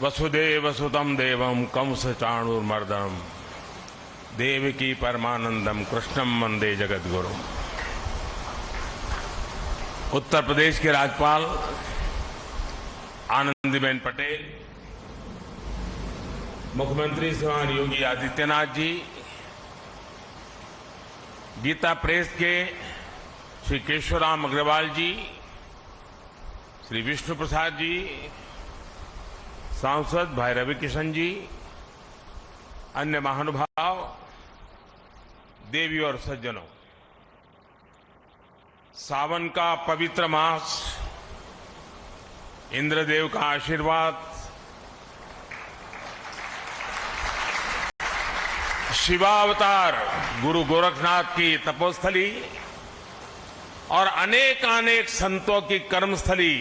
वसुदेव सुतं देवं कंस चाणूरमर्दनम देवकी परमानंदम कृष्णम वंदे जगद्गुरु। उत्तर प्रदेश के राज्यपाल आनंदीबेन पटेल, मुख्यमंत्री श्रीमान योगी आदित्यनाथ जी, गीता प्रेस के श्री केशवराम अग्रवाल जी, श्री विष्णु प्रसाद जी, सांसद भाई रविकिशन जी, अन्य महानुभाव, देवी और सज्जनों, सावन का पवित्र मास, इंद्रदेव का आशीर्वाद, शिवावतार गुरु गोरखनाथ की तपोस्थली और अनेक संतों की कर्मस्थली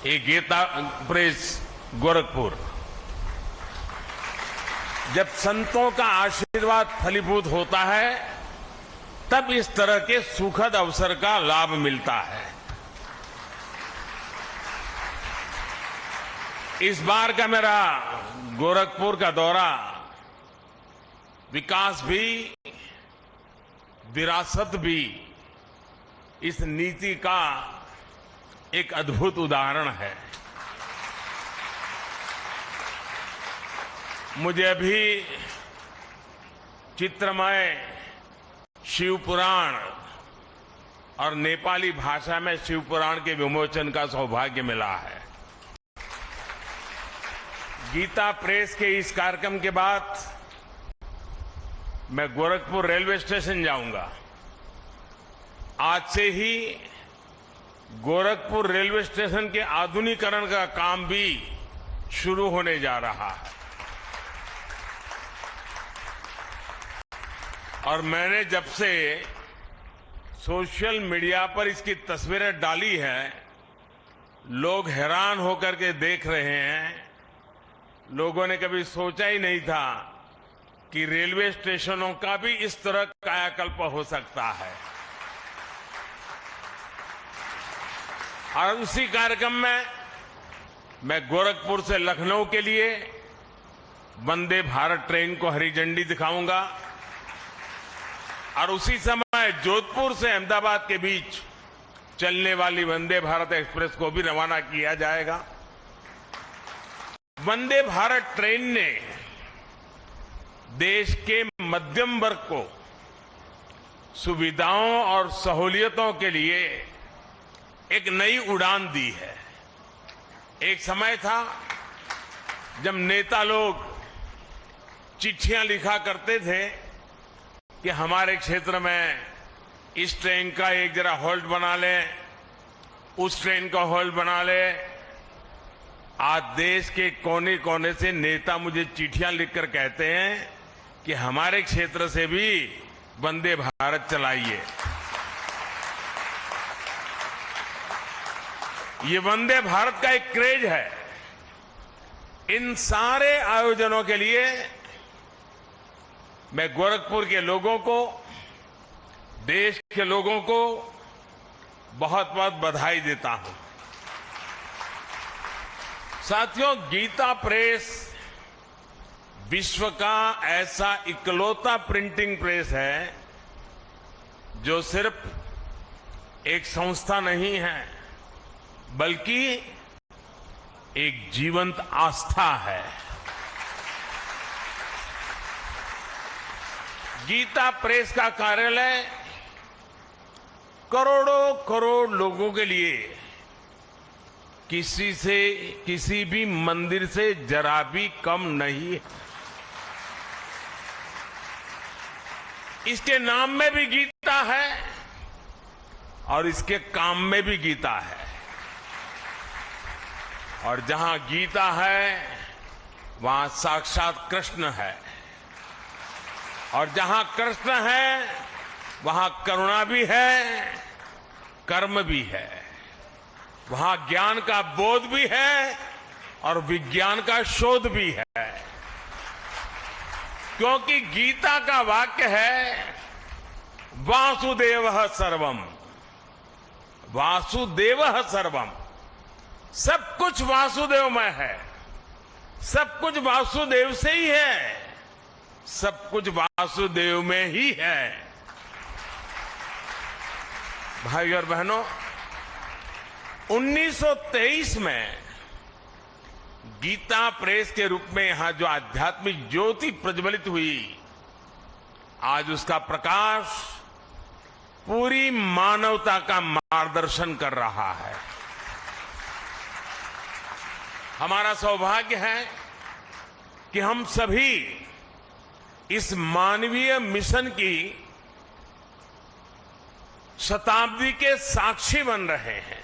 ये गीता प्रेस गोरखपुर। जब संतों का आशीर्वाद फलीभूत होता है तब इस तरह के सुखद अवसर का लाभ मिलता है। इस बार का मेरा गोरखपुर का दौरा विकास भी, विरासत भी, इस नीति का एक अद्भुत उदाहरण है। मुझे अभी चित्रमय शिव पुराण और नेपाली भाषा में शिव पुराण के विमोचन का सौभाग्य मिला है। गीता प्रेस के इस कार्यक्रम के बाद मैं गोरखपुर रेलवे स्टेशन जाऊंगा। आज से ही गोरखपुर रेलवे स्टेशन के आधुनिकीकरण का काम भी शुरू होने जा रहा है और मैंने जब से सोशल मीडिया पर इसकी तस्वीरें डाली हैं, लोग हैरान होकर के देख रहे हैं। लोगों ने कभी सोचा ही नहीं था कि रेलवे स्टेशनों का भी इस तरह कायाकल्प हो सकता है। और उसी कार्यक्रम में मैं गोरखपुर से लखनऊ के लिए वंदे भारत ट्रेन को हरी झंडी दिखाऊंगा और उसी समय जोधपुर से अहमदाबाद के बीच चलने वाली वंदे भारत एक्सप्रेस को भी रवाना किया जाएगा। वंदे भारत ट्रेन ने देश के मध्यम वर्ग को सुविधाओं और सहूलियतों के लिए एक नई उड़ान दी है। एक समय था जब नेता लोग चिट्ठियां लिखा करते थे कि हमारे क्षेत्र में इस ट्रेन का एक जरा होल्ड बना लें, उस ट्रेन का होल्ड बना लें। आज देश के कोने कोने से नेता मुझे चिट्ठियां लिखकर कहते हैं कि हमारे क्षेत्र से भी वंदे भारत चलाइए। ये वंदे भारत का एक क्रेज है। इन सारे आयोजनों के लिए मैं गोरखपुर के लोगों को, देश के लोगों को बहुत बहुत बधाई देता हूं। साथियों, गीता प्रेस विश्व का ऐसा इकलौता प्रिंटिंग प्रेस है जो सिर्फ एक संस्था नहीं है बल्कि एक जीवंत आस्था है। गीता प्रेस का कार्यालय करोड़ों करोड़ लोगों के लिए किसी भी मंदिर से जरा भी कम नहीं है। इसके नाम में भी गीता है और इसके काम में भी गीता है। और जहां गीता है वहां साक्षात कृष्ण है और जहां कृष्ण है वहां करुणा भी है, कर्म भी है, वहां ज्ञान का बोध भी है और विज्ञान का शोध भी है। क्योंकि गीता का वाक्य है वासुदेवः सर्वम, वासुदेवः सर्वम, सब कुछ वासुदेव में है। सब कुछ वासुदेव से ही है, सब कुछ वासुदेव में ही है। भाई और बहनों, 1923 में गीता प्रेस के रूप में यहां जो आध्यात्मिक ज्योति प्रज्वलित हुई, आज उसका प्रकाश पूरी मानवता का मार्गदर्शन कर रहा है। हमारा सौभाग्य है कि हम सभी इस मानवीय मिशन की शताब्दी के साक्षी बन रहे हैं।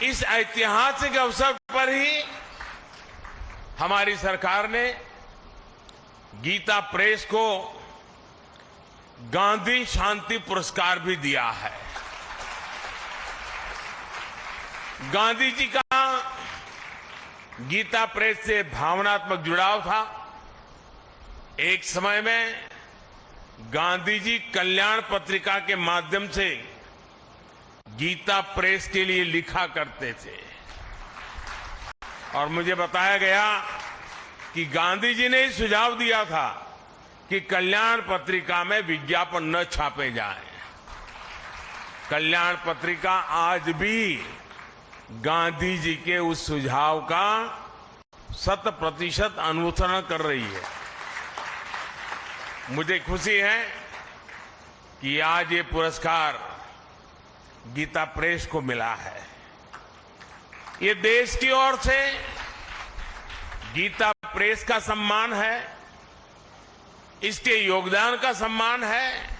इस ऐतिहासिक अवसर पर ही हमारी सरकार ने गीता प्रेस को गांधी शांति पुरस्कार भी दिया है। गांधी जी का गीता प्रेस से भावनात्मक जुड़ाव था। एक समय में गांधी जी कल्याण पत्रिका के माध्यम से गीता प्रेस के लिए लिखा करते थे और मुझे बताया गया कि गांधी जी ने सुझाव दिया था कि कल्याण पत्रिका में विज्ञापन न छापे जाएं। कल्याण पत्रिका आज भी गांधी जी के उस सुझाव का 100% अनुसरण कर रही है। मुझे खुशी है कि आज ये पुरस्कार गीता प्रेस को मिला है। ये देश की ओर से गीता प्रेस का सम्मान है, इसके योगदान का सम्मान है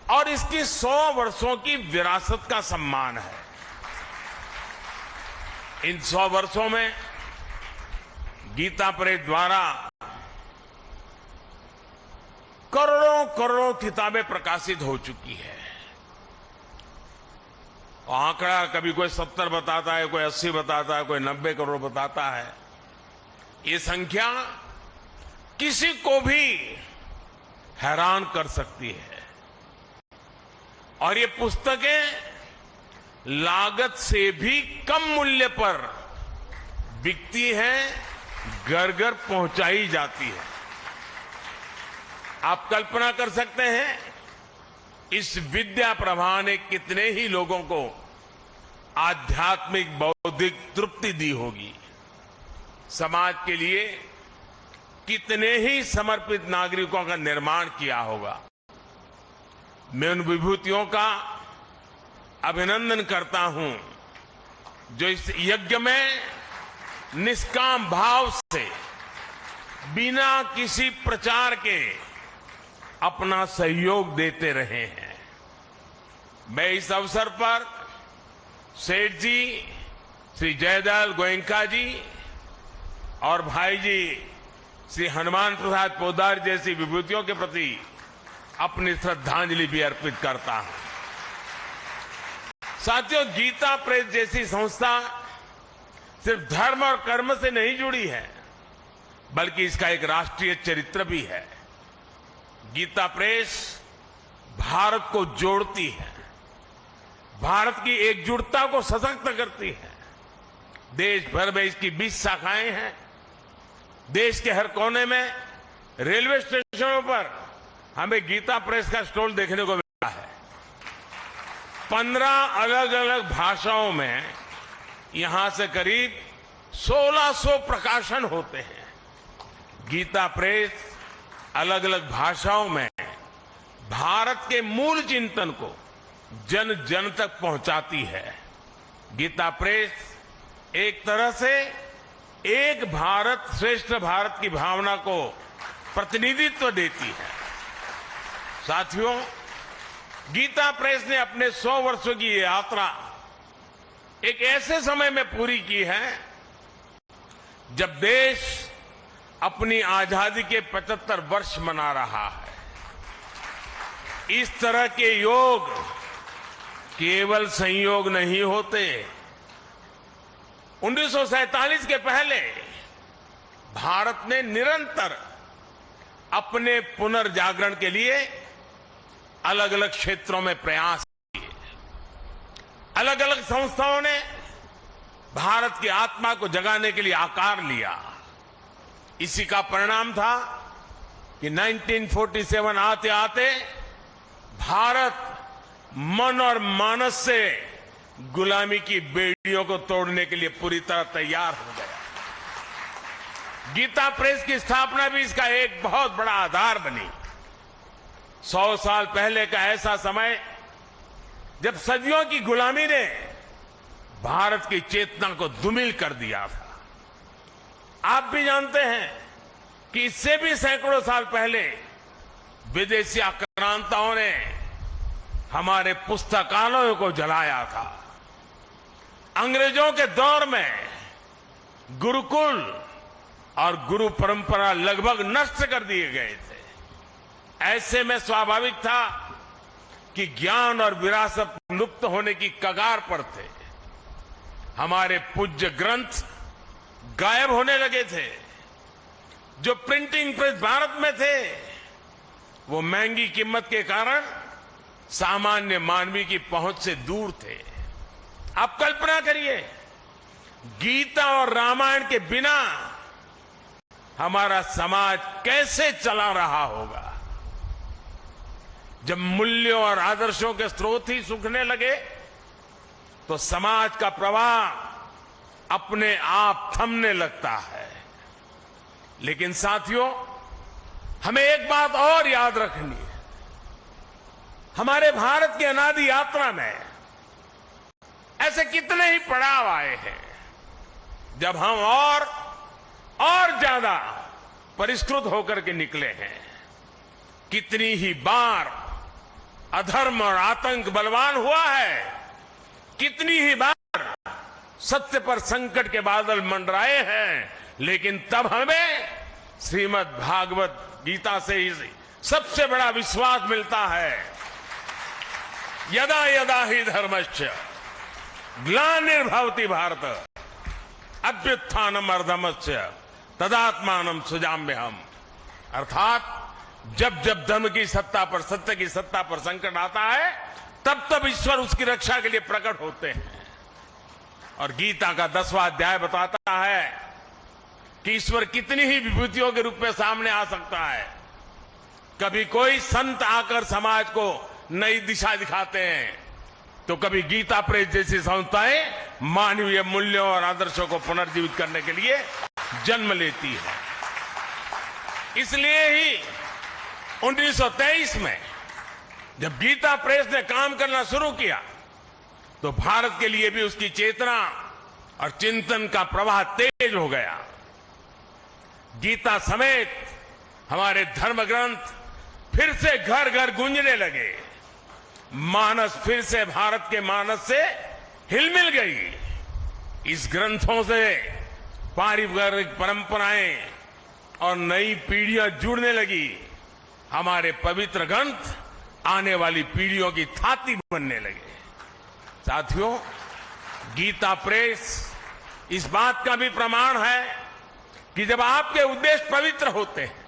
और इसकी 100 वर्षों की विरासत का सम्मान है। इन 100 वर्षों में गीता प्रेस द्वारा करोड़ों करोड़ों किताबें प्रकाशित हो चुकी है। आंकड़ा कभी कोई 70 बताता है, कोई 80 बताता है, कोई 90 करोड़ बताता है। ये संख्या किसी को भी हैरान कर सकती है और ये पुस्तकें लागत से भी कम मूल्य पर बिकती हैं, घर घर पहुंचाई जाती है। आप कल्पना कर सकते हैं इस विद्या प्रवाह ने कितने ही लोगों को आध्यात्मिक बौद्धिक तृप्ति दी होगी, समाज के लिए कितने ही समर्पित नागरिकों का निर्माण किया होगा। मैं उन विभूतियों का अभिनंदन करता हूं जो इस यज्ञ में निष्काम भाव से बिना किसी प्रचार के अपना सहयोग देते रहे हैं। मैं इस अवसर पर सेठ जी, श्री जयदयाल गोयनका जी और भाई जी श्री हनुमान प्रसाद पोद्दार जैसी विभूतियों के प्रति अपनी श्रद्धांजलि भी अर्पित करता हूं। साथियों, गीता प्रेस जैसी संस्था सिर्फ धर्म और कर्म से नहीं जुड़ी है, बल्कि इसका एक राष्ट्रीय चरित्र भी है। गीता प्रेस भारत को जोड़ती है, भारत की एकजुटता को सशक्त करती है। देश भर में इसकी 20 शाखाएं हैं। देश के हर कोने में रेलवे स्टेशनों पर हमें गीता प्रेस का स्टॉल देखने को मिला है। 15 अलग अलग भाषाओं में यहां से करीब 1600 प्रकाशन होते हैं। गीता प्रेस अलग अलग भाषाओं में भारत के मूल चिंतन को जन जन तक पहुंचाती है। गीता प्रेस एक तरह से एक भारत श्रेष्ठ भारत की भावना को प्रतिनिधित्व देती है। साथियों, गीता प्रेस ने अपने 100 वर्षों की यात्रा एक ऐसे समय में पूरी की है जब देश अपनी आजादी के 75 वर्ष मना रहा है। इस तरह के योग केवल संयोग नहीं होते। 1947 के पहले भारत ने निरंतर अपने पुनर्जागरण के लिए अलग अलग क्षेत्रों में प्रयास किए। अलग अलग संस्थाओं ने भारत की आत्मा को जगाने के लिए आकार लिया। इसी का परिणाम था कि 1947 आते आते भारत मन और मानस से गुलामी की बेड़ियों को तोड़ने के लिए पूरी तरह तैयार हो गया। गीता प्रेस की स्थापना भी इसका एक बहुत बड़ा आधार बनी। 100 साल पहले का ऐसा समय जब सदियों की गुलामी ने भारत की चेतना को धूमिल कर दिया था। आप भी जानते हैं कि इससे भी सैकड़ों साल पहले विदेशी आक्रांताओं ने हमारे पुस्तकालयों को जलाया था। अंग्रेजों के दौर में गुरुकुल और गुरु परंपरा लगभग नष्ट कर दिए गए थे। ऐसे में स्वाभाविक था कि ज्ञान और विरासत लुप्त होने की कगार पर थे। हमारे पूज्य ग्रंथ गायब होने लगे थे। जो प्रिंटिंग प्रेस भारत में थे वो महंगी कीमत के कारण सामान्य मानवी की पहुंच से दूर थे। आप कल्पना करिए, गीता और रामायण के बिना हमारा समाज कैसे चला रहा होगा। जब मूल्यों और आदर्शों के स्रोत ही सूखने लगे तो समाज का प्रवाह अपने आप थमने लगता है। लेकिन साथियों, हमें एक बात और याद रखनी है। हमारे भारत की अनादि यात्रा में ऐसे कितने ही पड़ाव आए हैं जब हम और ज्यादा परिष्कृत होकर के निकले हैं। कितनी ही बार अधर्म और आतंक बलवान हुआ है। कितनी ही बार सत्य पर संकट के बादल मंडराए हैं। लेकिन तब हमें श्रीमद् भागवत गीता से ही सबसे बड़ा विश्वास मिलता है। यदा यदा ही धर्मस्य ग्लानिर्भवति भारत अभ्युत्थानम अधर्मस्य तदात्मानं सृजाम्यहम्। अर्थात जब जब धर्म की सत्ता पर, सत्य की सत्ता पर संकट आता है तब तब ईश्वर उसकी रक्षा के लिए प्रकट होते हैं। और गीता का 10वां अध्याय बताता है कि ईश्वर कितनी ही विभूतियों के रूप में सामने आ सकता है। कभी कोई संत आकर समाज को नई दिशा दिखाते हैं तो कभी गीता प्रेस जैसी संस्थाएं मानवीय मूल्यों और आदर्शों को पुनर्जीवित करने के लिए जन्म लेती है। इसलिए ही 1923 में जब गीता प्रेस ने काम करना शुरू किया तो भारत के लिए भी उसकी चेतना और चिंतन का प्रवाह तेज हो गया। गीता समेत हमारे धर्म ग्रंथ फिर से घर घर गूंजने लगे। मानस फिर से भारत के मानस से हिलमिल गई। इस ग्रंथों से पारिवारिक परंपराएं और नई पीढ़ियां जुड़ने लगी। हमारे पवित्र ग्रंथ आने वाली पीढ़ियों की थाती बनने लगे। साथियों, गीता प्रेस इस बात का भी प्रमाण है कि जब आपके उद्देश्य पवित्र होते हैं,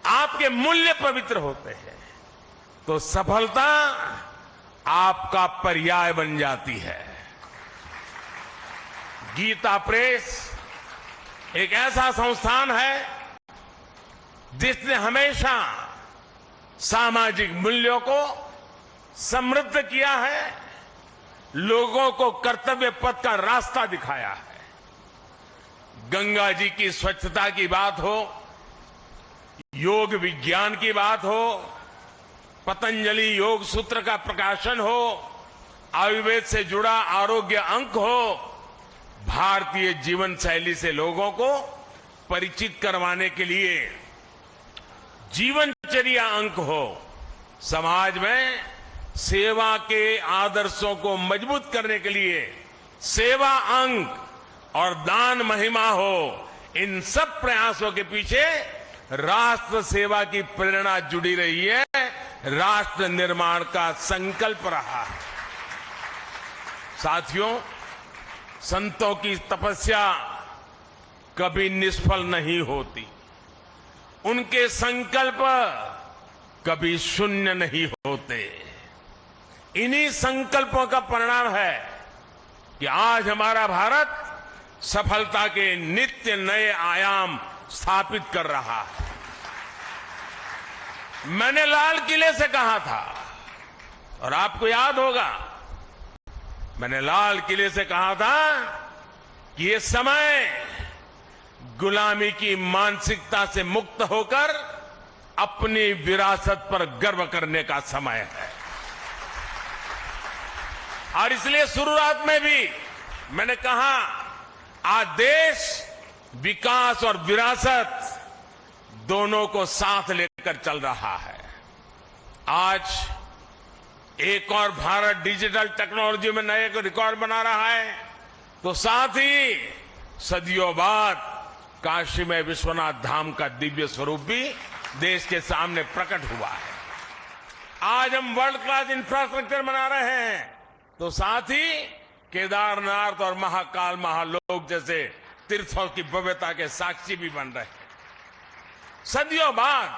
आपके मूल्य पवित्र होते हैं, तो सफलता आपका पर्याय बन जाती है। गीता प्रेस एक ऐसा संस्थान है जिसने हमेशा सामाजिक मूल्यों को समृद्ध किया है, लोगों को कर्तव्य पथ का रास्ता दिखाया है। गंगा जी की स्वच्छता की बात हो, योग विज्ञान की बात हो, पतंजलि योग सूत्र का प्रकाशन हो, आयुर्वेद से जुड़ा आरोग्य अंक हो, भारतीय जीवन शैली से लोगों को परिचित करवाने के लिए जीवनचर्या अंक हो, समाज में सेवा के आदर्शों को मजबूत करने के लिए सेवा अंक और दान महिमा हो, इन सब प्रयासों के पीछे राष्ट्र सेवा की प्रेरणा जुड़ी रही है, राष्ट्र निर्माण का संकल्प रहा है। साथियों, संतों की तपस्या कभी निष्फल नहीं होती, उनके संकल्प कभी शून्य नहीं होते। इन्हीं संकल्पों का परिणाम है कि आज हमारा भारत सफलता के नित्य नए आयाम स्थापित कर रहा है। मैंने लाल किले से कहा था, और आपको याद होगा, मैंने लाल किले से कहा था कि ये समय गुलामी की मानसिकता से मुक्त होकर अपनी विरासत पर गर्व करने का समय है। और इसलिए शुरुआत में भी मैंने कहा, आज देश विकास और विरासत दोनों को साथ लेकर चल रहा है। आज एक और भारत डिजिटल टेक्नोलॉजी में नए रिकॉर्ड बना रहा है, तो साथ ही सदियों बाद काशी में विश्वनाथ धाम का दिव्य स्वरूप भी देश के सामने प्रकट हुआ है। आज हम वर्ल्ड क्लास इंफ्रास्ट्रक्चर बना रहे हैं, तो साथ ही केदारनाथ और महाकाल महालोक जैसे तीर्थों की भव्यता के साक्षी भी बन रहे हैं। सदियों बाद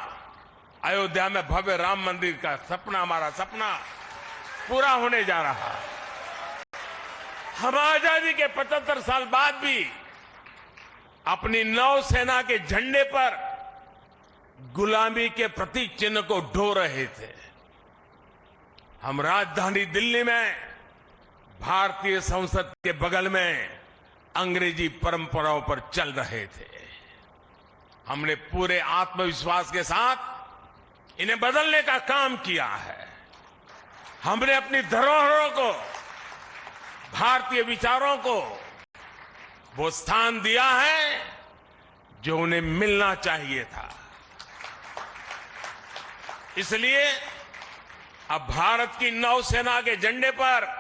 अयोध्या में भव्य राम मंदिर का सपना, हमारा सपना पूरा होने जा रहा है। हम आजादी के 75 साल बाद भी अपनी नौसेना के झंडे पर गुलामी के प्रतीक चिन्ह को ढो रहे थे। हम राजधानी दिल्ली में भारतीय संसद के बगल में अंग्रेजी परंपराओं पर चल रहे थे। हमने पूरे आत्मविश्वास के साथ इन्हें बदलने का काम किया है। हमने अपनी धरोहरों को, भारतीय विचारों को वो स्थान दिया है जो उन्हें मिलना चाहिए था। इसलिए अब भारत की नौसेना के झंडे पर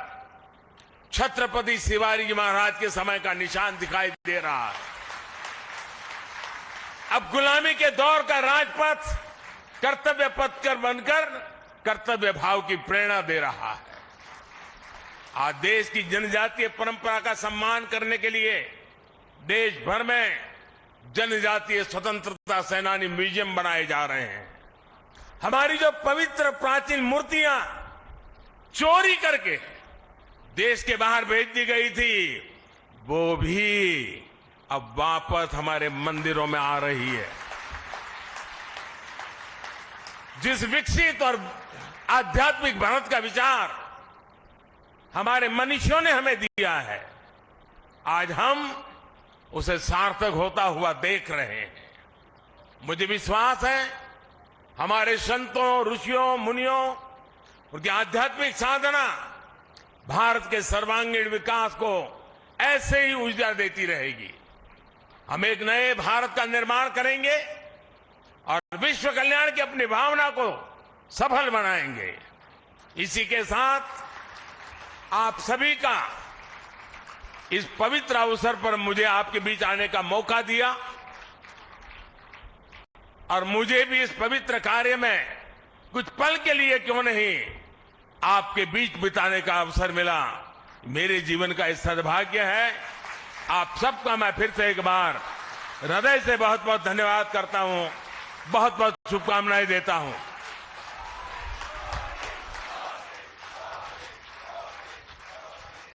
छत्रपति शिवाजी महाराज के समय का निशान दिखाई दे रहा है। अब गुलामी के दौर का राजपथ कर्तव्य पथ कर बनकर कर्तव्य भाव की प्रेरणा दे रहा है। आज देश की जनजातीय परंपरा का सम्मान करने के लिए देश भर में जनजातीय स्वतंत्रता सेनानी म्यूजियम बनाए जा रहे हैं। हमारी जो पवित्र प्राचीन मूर्तियां चोरी करके देश के बाहर भेज दी गई थी, वो भी अब वापस हमारे मंदिरों में आ रही है। जिस विकसित और आध्यात्मिक भारत का विचार हमारे मनीषियों ने हमें दिया है, आज हम उसे सार्थक होता हुआ देख रहे हैं। मुझे विश्वास है हमारे संतों, ऋषियों, मुनियों, उनकी आध्यात्मिक साधना भारत के सर्वांगीण विकास को ऐसे ही ऊर्जा देती रहेगी। हम एक नए भारत का निर्माण करेंगे और विश्व कल्याण की अपनी भावना को सफल बनाएंगे। इसी के साथ आप सभी का इस पवित्र अवसर पर मुझे आपके बीच आने का मौका दिया और मुझे भी इस पवित्र कार्य में कुछ पल के लिए क्यों नहीं आपके बीच बिताने का अवसर मिला। मेरे जीवन का यह सद्भाग्य है। आप सबका मैं फिर से एक बार हृदय से बहुत बहुत धन्यवाद करता हूं, बहुत बहुत शुभकामनाएं देता हूं।